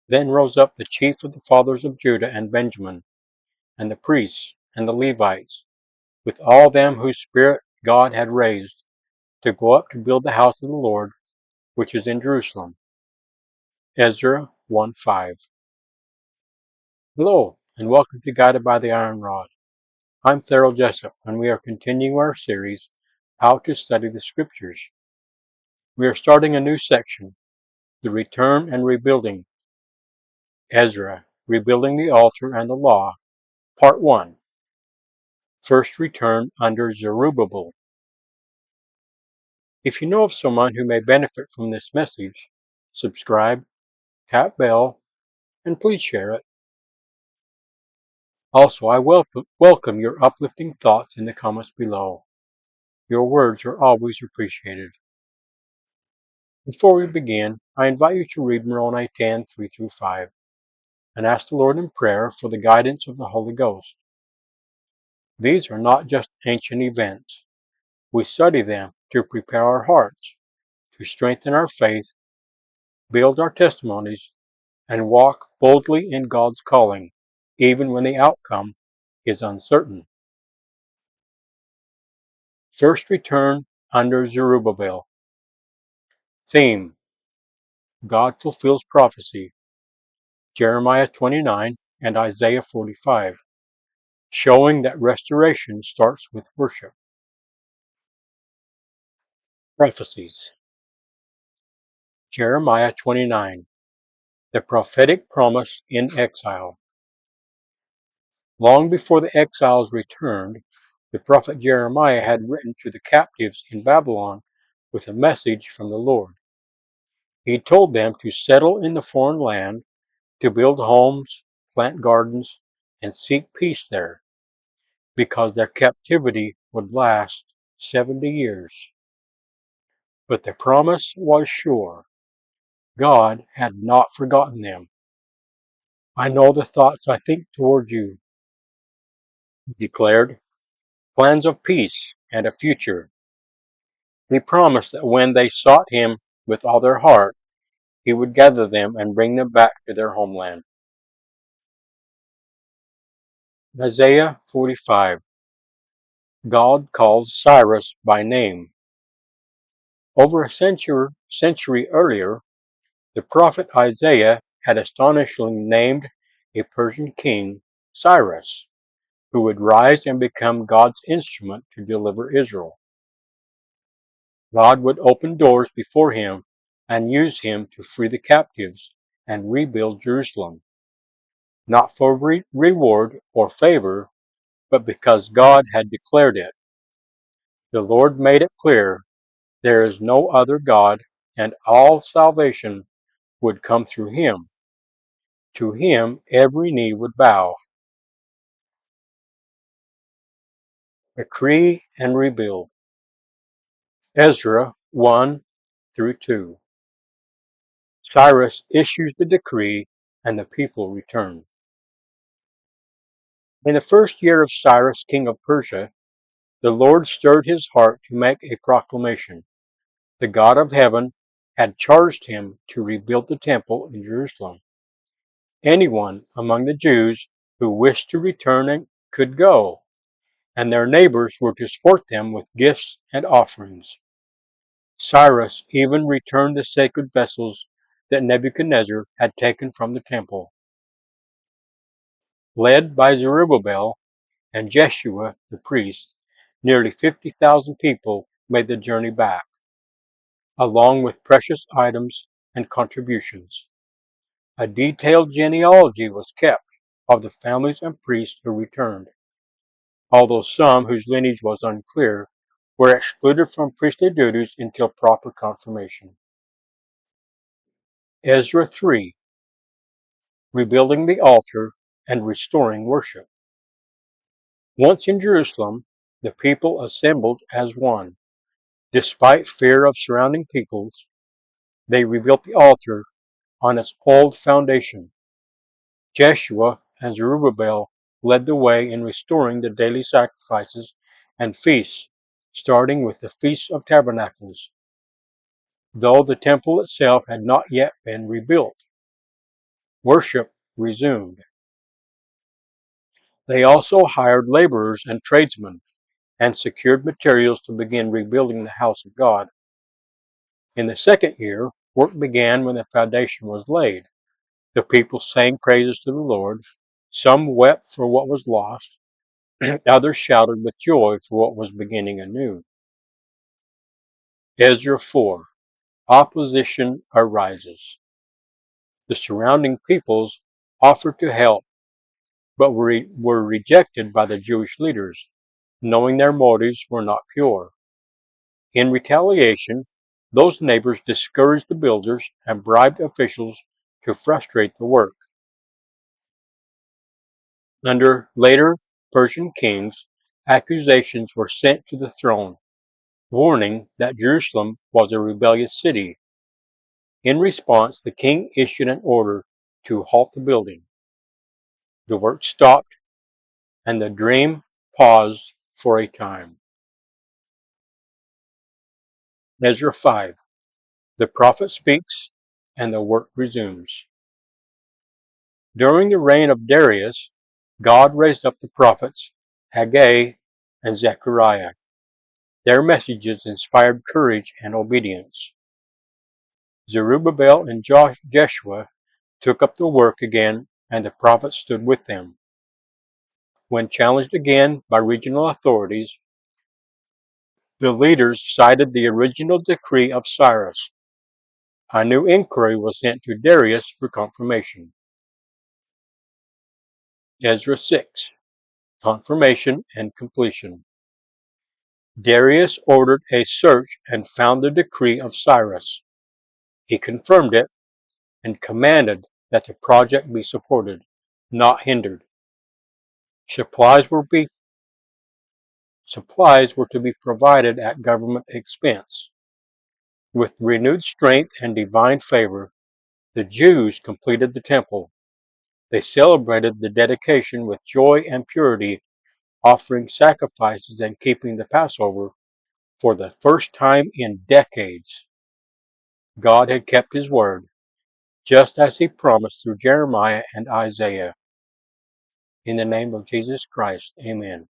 Then rose up the chief of the fathers of Judah and Benjamin, and the priests and the Levites, with all them whose spirit God had raised, to go up to build the house of the Lord, which is in Jerusalem. Ezra 1:5. Hello, and welcome to Guided by the Iron Rod. I'm Thurl Jessup, and we are continuing our series, How to Study the Scriptures. We are starting a new section, The Return and Rebuilding. Ezra, Rebuilding the Altar and the Law, Part 1. First Return under Zerubbabel. If you know of someone who may benefit from this message, subscribe, tap bell, and please share it. Also, I welcome your uplifting thoughts in the comments below. Your words are always appreciated. Before we begin, I invite you to read Moroni 10:3-5, and ask the Lord in prayer for the guidance of the Holy Ghost. These are not just ancient events. We study them to prepare our hearts, to strengthen our faith, build our testimonies, and walk boldly in God's calling, even when the outcome is uncertain. First Return under Zerubbabel. Theme: God fulfills prophecy. Jeremiah 29 and Isaiah 45, showing that restoration starts with worship. Prophecies. Jeremiah 29, the prophetic promise in exile. Long before the exiles returned, the prophet Jeremiah had written to the captives in Babylon with a message from the Lord. He told them to settle in the foreign land, to build homes, plant gardens, and seek peace there, because their captivity would last 70 years. But the promise was sure. God had not forgotten them. I know the thoughts I think toward you, he declared, plans of peace and a future. He promised that when they sought him with all their heart, he would gather them and bring them back to their homeland. Isaiah 45. God calls Cyrus by name. Over a century earlier, the prophet Isaiah had astonishingly named a Persian king, Cyrus, who would rise and become God's instrument to deliver Israel. God would open doors before him and use him to free the captives and rebuild Jerusalem, not for reward or favor, but because God had declared it. The Lord made it clear there is no other God, and all salvation would come through him. To him every knee would bow. Decree and rebuild. Ezra 1-2. Cyrus issues the decree and the people return. In the first year of Cyrus, king of Persia, the Lord stirred his heart to make a proclamation. The God of heaven had charged him to rebuild the temple in Jerusalem. Anyone among the Jews who wished to return could go, and their neighbors were to support them with gifts and offerings. Cyrus even returned the sacred vessels that Nebuchadnezzar had taken from the temple. Led by Zerubbabel and Jeshua the priest, nearly 50,000 people made the journey back, along with precious items and contributions. A detailed genealogy was kept of the families and priests who returned, although some whose lineage was unclear were excluded from priestly duties until proper confirmation. Ezra 3. Rebuilding the altar and restoring worship. Once in Jerusalem, the people assembled as one. Despite fear of surrounding peoples, they rebuilt the altar on its old foundation. Jeshua and Zerubbabel led the way in restoring the daily sacrifices and feasts, starting with the Feast of Tabernacles, though the temple itself had not yet been rebuilt. worship resumed. They also hired laborers and tradesmen and secured materials to begin rebuilding the house of God. In the second year, work began when the foundation was laid. The people sang praises to the Lord. Some wept for what was lost, others shouted with joy for what was beginning anew. Ezra 4. Opposition arises. The surrounding peoples offered to help, but were rejected by the Jewish leaders, knowing their motives were not pure. In retaliation, those neighbors discouraged the builders and bribed officials to frustrate the work. Under later Persian kings, accusations were sent to the throne, warning that Jerusalem was a rebellious city. In response, the king issued an order to halt the building. The work stopped, and the dream paused for a time. Ezra 5. The prophet speaks, and the work resumes. During the reign of Darius, God raised up the prophets Haggai and Zechariah. Their messages inspired courage and obedience. Zerubbabel and Jeshua took up the work again, and the prophets stood with them. When challenged again by regional authorities, the leaders cited the original decree of Cyrus. A new inquiry was sent to Darius for confirmation. Ezra 6. Confirmation and completion. Darius ordered a search and found the decree of Cyrus. He confirmed it and commanded that the project be supported, not hindered. Supplies were to be provided at government expense. With renewed strength and divine favor, the Jews completed the temple. They celebrated the dedication with joy and purity, offering sacrifices and keeping the Passover for the first time in decades. God had kept his word, just as he promised through Jeremiah and Isaiah. In the name of Jesus Christ, amen.